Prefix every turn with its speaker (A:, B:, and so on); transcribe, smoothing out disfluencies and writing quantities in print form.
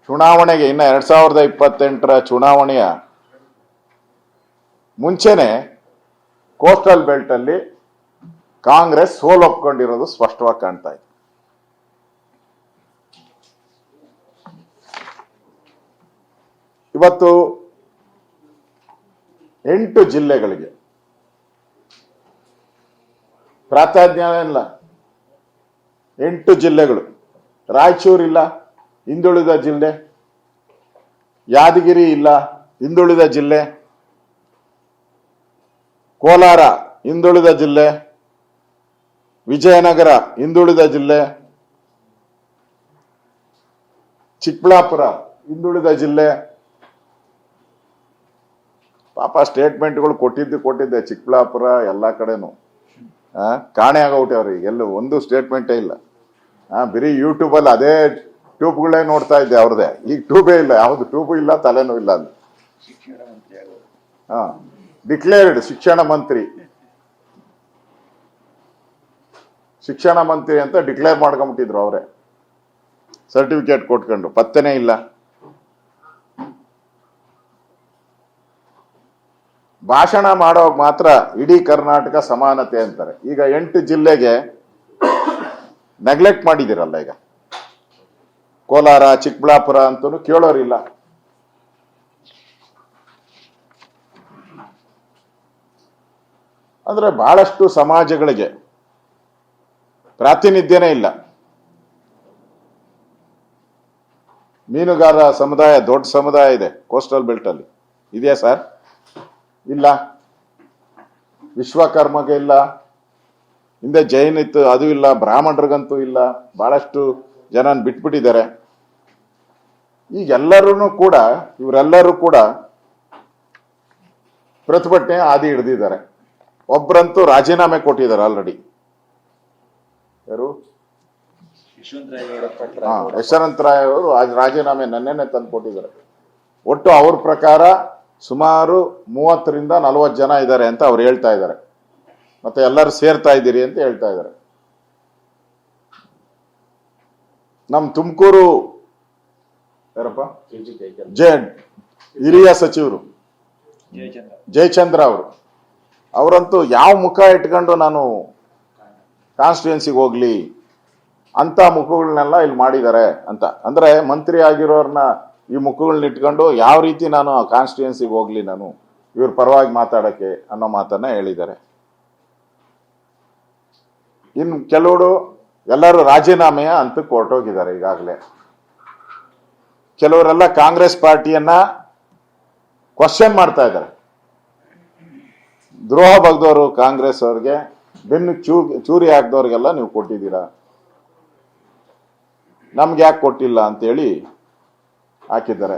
A: ಚುನಾವಣೆಗೆ ಇನ್ನು 2028ರ ಚುನಾವಣೆಯ ಮುಂಚೆನೆ ಕೋಸ್ಟಲ್ ಬೆಲ್ಟ್ ಅಲ್ಲಿ ಕಾಂಗ್ರೆಸ್ ಸೋಲೊಪ್ಕೊಂಡಿರೋದು ಸ್ಪಷ್ಟವಾಗಿ ಕಾಣ್ತಾ ಇದೆ. ಇವತ್ತು 8 ಜಿಲ್ಲೆಗಳಿಗೆ ಪ್ರಾಧಾನ್ಯ ಇಲ್ಲ. 8 ಜಿಲ್ಲೆಗಳು, ರಾಯಚೂರು ಇಲ್ಲ, ಹಿಂದುಳಿದ ಜಿಲ್ಲೆ. ಯಾದಗಿರಿ ಇಲ್ಲ, ಹಿಂದುಳಿದ ಜಿಲ್ಲೆ. ಕೋಲಾರ ಹಿಂದುಳಿದ ಜಿಲ್ಲೆ. ವಿಜಯನಗರ ಹಿಂದುಳಿದ ಜಿಲ್ಲೆ. ಚಿಕ್ಕಬಳ್ಳಾಪುರ ಹಿಂದುಳಿದ ಜಿಲ್ಲೆ. ಪಾಪ ಸ್ಟೇಟ್ಮೆಂಟ್ಗಳು ಕೊಟ್ಟಿದ್ದೆ ಚಿಕ್ಕಬಳ್ಳಾಪುರ ಎಲ್ಲ ಕಡೆನು ಕಾಣೆ ಆಗೋಗ್ಬಿಟ್ಟೆ ಅವ್ರಿಗೆ, ಎಲ್ಲೂ ಒಂದು ಸ್ಟೇಟ್ಮೆಂಟೇ ಇಲ್ಲ. ಬರೀ ಯೂಟ್ಯೂಬಲ್ಲಿ ಅದೇ ಟ್ಯೂಬ್ಗಳೇ ನೋಡ್ತಾ ಇದ್ದೆ ಅವ್ರದೇ. ಈಗ ಟ್ಯೂಬೇ ಇಲ್ಲ, ಯಾವ್ದು ಟ್ಯೂಬು ಇಲ್ಲ, ತಲೆನೂ ಇಲ್ಲ ಅಲ್ಲಿ. ಡಿಕ್ಲೇರ್ಡ್ ಶಿಕ್ಷಣ ಮಂತ್ರಿ ಅಂತ ಡಿಕ್ಲೇರ್ ಮಾಡ್ಕೊಂಬಿಟ್ಟಿದ್ರು ಅವರೇ, ಸರ್ಟಿಫಿಕೇಟ್ ಕೊಟ್ಕೊಂಡು. ಪತ್ತೆನೇ ಇಲ್ಲ. ಭಾಷಣ ಮಾಡೋವಾಗ ಮಾತ್ರ ಇಡೀ ಕರ್ನಾಟಕ ಸಮಾನತೆ ಅಂತಾರೆ. ಈಗ 8 ಜಿಲ್ಲೆಗೆ ನೆಗ್ಲೆಕ್ಟ್ ಮಾಡಿದಿರಲ್ಲ. ಈಗ ಕೋಲಾರ, ಚಿಕ್ಕಬಳ್ಳಾಪುರ ಅಂತೂ ಕೇಳೋರಿಲ್ಲ. ಅಂದ್ರೆ ಬಹಳಷ್ಟು ಸಮಾಜಗಳಿಗೆ ಪ್ರಾತಿನಿಧ್ಯನೇ ಇಲ್ಲ. ಮೀನುಗಾರ ಸಮುದಾಯ ದೊಡ್ಡ ಸಮುದಾಯ ಇದೆ ಕೋಸ್ಟಲ್ ಬೆಲ್ಟ್ ಅಲ್ಲಿ, ಇದೆಯಾ ಸರ್? ಇಲ್ಲ. ವಿಶ್ವಕರ್ಮಗೆ ಇಲ್ಲ, ಹಿಂದೆ ಜೈನ್ ಇತ್ತು, ಅದು ಇಲ್ಲ. ಬ್ರಾಹ್ಮಣರಿಗಂತೂ ಇಲ್ಲ. ಬಹಳಷ್ಟು ಜನ ಬಿಟ್ಬಿಟ್ಟಿದ್ದಾರೆ. ಈಗ ಇವರೆಲ್ಲರೂ ಕೂಡ ಪ್ರತಿಭಟನೆ ಆದಿ ಹಿಡಿದಿದ್ದಾರೆ. ಒಬ್ಬರಂತೂ ರಾಜೀನಾಮೆ ಕೊಟ್ಟಿದ್ದಾರೆ ಆಲ್ರೆಡಿ. ಯಾರು? ಯಶವಂತ ರಾಯ್ ಅವರು ರಾಜೀನಾಮೆ ನನ್ನೇನೆ ತಂದು ಕೊಟ್ಟಿದ್ದಾರೆ. ಒಟ್ಟು ಅವ್ರ ಪ್ರಕಾರ ಸುಮಾರು 30ರಿಂದ 40 ಜನ ಇದ್ದಾರೆ ಅಂತ ಅವ್ರು ಹೇಳ್ತಾ ಇದ್ದಾರೆ. ಮತ್ತೆ ಎಲ್ಲರೂ ಸೇರ್ತಾ ಇದ್ದೀರಿ ಅಂತ ಹೇಳ್ತಾ ಇದ್ದಾರೆ. ನಮ್ ತುಮಕೂರು ಯಾರಪ್ಪ, ಹಿರಿಯ ಸಚಿವರು ಜಯಚಂದ್ರ ಅವರಂತೂ ಯಾವ ಮುಖ ಇಟ್ಕೊಂಡು ನಾನು ಕಾನ್ಸ್ಟಿಟ್ಯೂನ್ಸಿಗೆ ಹೋಗ್ಲಿ ಅಂತ ಮುಖಗಳನ್ನೆಲ್ಲ ಇಲ್ಲಿ ಮಾಡಿದ್ದಾರೆ ಅಂತ. ಅಂದ್ರೆ ಮಂತ್ರಿ ಆಗಿರೋರ್ನ ಈ ಮುಖಗಳನ್ನ ಇಟ್ಕೊಂಡು ಯಾವ ರೀತಿ ನಾನು ಕಾನ್ಸ್ಟಿಟ್ಯೂನ್ಸಿಗೆ ಹೋಗ್ಲಿ ನಾನು ಇವ್ರ ಪರವಾಗಿ ಮಾತಾಡಕ್ಕೆ ಅನ್ನೋ ಮಾತನ್ನ ಹೇಳಿದ್ದಾರೆ. ಇನ್ನು ಕೆಲವರು ಎಲ್ಲರೂ ರಾಜೀನಾಮೆಯ ಹಂತಕ್ಕೆ ಹೊರಟೋಗಿದ್ದಾರೆ ಈಗಾಗಲೇ. ಕೆಲವರೆಲ್ಲ ಕಾಂಗ್ರೆಸ್ ಪಾರ್ಟಿಯನ್ನ ಕ್ವಶನ್ ಮಾಡ್ತಾ ಇದ್ದಾರೆ. ದ್ರೋಹ ಬಗ್ದವರು ಕಾಂಗ್ರೆಸ್ ಅವ್ರಿಗೆ, ಬೆನ್ನು ಚೂರಿ ಹಾಕ್ದವ್ರಿಗೆಲ್ಲ ನೀವು ಕೊಟ್ಟಿದ್ದೀರಾ, ನಮ್ಗೆ ಯಾಕೆ ಕೊಟ್ಟಿಲ್ಲ ಅಂತೇಳಿ ಹಾಕಿದ್ದಾರೆ.